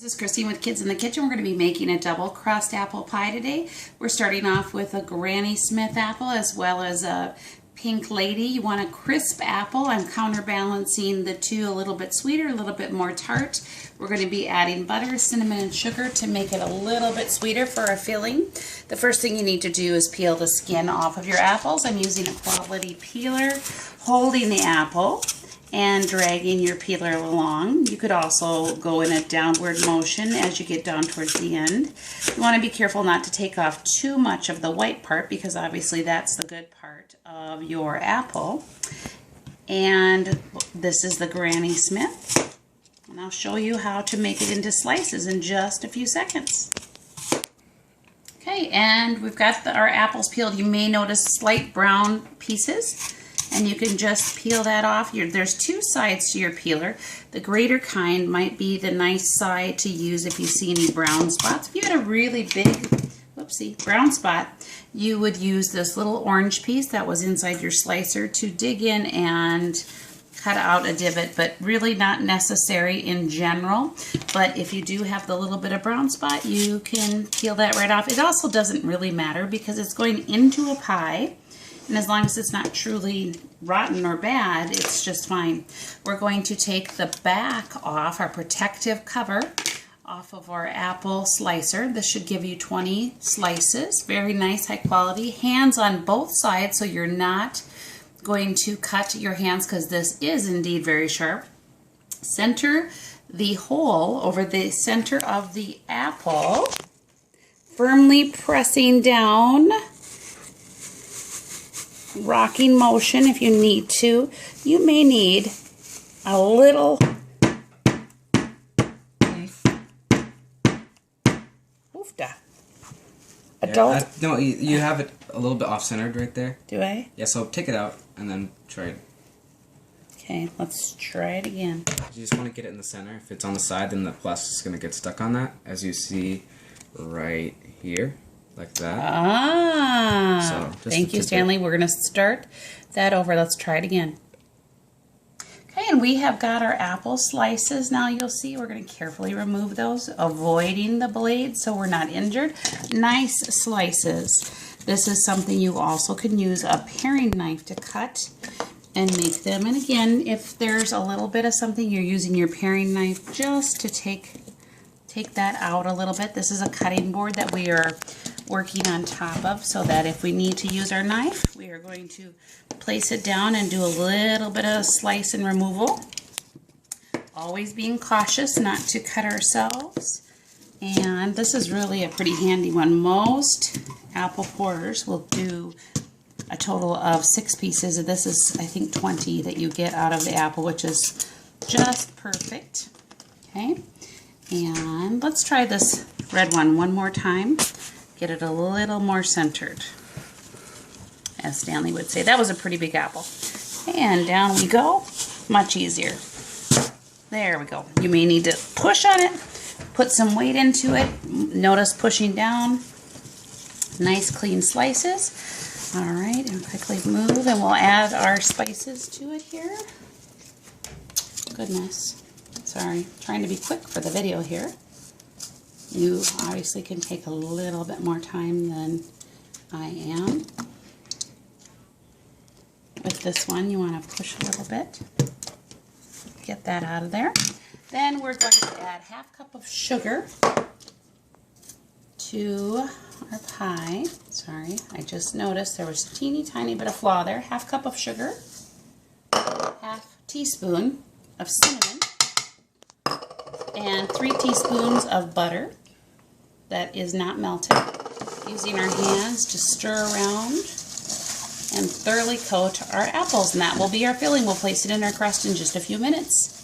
This is Christine with Kids in the Kitchen. We're going to be making a double crust apple pie today. We're starting off with a Granny Smith apple as well as a Pink Lady. You want a crisp apple. I'm counterbalancing the two, a little bit sweeter, a little bit more tart. We're going to be adding butter, cinnamon, and sugar to make it a little bit sweeter for our filling. The first thing you need to do is peel the skin off of your apples. I'm using a quality peeler, holding the apple and dragging your peeler along. You could also go in a downward motion as you get down towards the end. You want to be careful not to take off too much of the white part because obviously that's the good part of your apple. And this is the Granny Smith. And I'll show you how to make it into slices in just a few seconds. Okay, and we've got our apples peeled. You may notice slight brown pieces, and you can just peel that off. There's two sides to your peeler. The greater kind might be the nice side to use if you see any brown spots. If you had a really big, brown spot, you would use this little orange piece that was inside your slicer to dig in and cut out a divot, but really not necessary in general. But if you do have the little bit of brown spot, you can peel that right off. It also doesn't really matter because it's going into a pie. And as long as it's not truly rotten or bad, it's just fine. We're going to take the back off, our protective cover, off of our apple slicer. This should give you 20 slices. Very nice, high quality. Hands on both sides so you're not going to cut your hands because this is indeed very sharp. Center the hole over the center of the apple, firmly pressing down. Rocking motion if you need to. You may need a little oofda. Adult. Yeah, no, you have it a little bit off-centered right there. Do I? Yeah, so take it out and then try it. Okay, let's try it again. You just want to get it in the center. If it's on the side, then the plus is going to get stuck on that, as you see right here. Like that. Ah, so thank you, Stanley. We're going to start that over. Let's try it again. Okay, and we have got our apple slices. Now you'll see we're going to carefully remove those, avoiding the blade so we're not injured. Nice slices. This is something you also can use a paring knife to cut and make them. And again, if there's a little bit of something, you're using your paring knife just to take that out a little bit. This is a cutting board that we are working on top of so that if we need to use our knife, we are going to place it down and do a little bit of slice and removal. Always being cautious not to cut ourselves. And this is really a pretty handy one. Most apple porters will do a total of 6 pieces. This is, I think, 20 that you get out of the apple, which is just perfect. Okay. And let's try this red one more time. Get it a little more centered, as Stanley would say. That was a pretty big apple. And down we go. Much easier. There we go. You may need to push on it, put some weight into it. Notice pushing down. Nice clean slices. All right, and quickly move, and we'll add our spices to it here. Goodness. Sorry, trying to be quick for the video here. You obviously can take a little bit more time than I am. With this one, you want to push a little bit. Get that out of there. Then we're going to add ½ cup of sugar to our pie. Sorry, I just noticed there was a teeny tiny bit of flaw there. ½ cup of sugar, ½ teaspoon of cinnamon, and 3 teaspoons of butter that is not melted. Using our hands to stir around and thoroughly coat our apples, and that will be our filling. We'll place it in our crust in just a few minutes.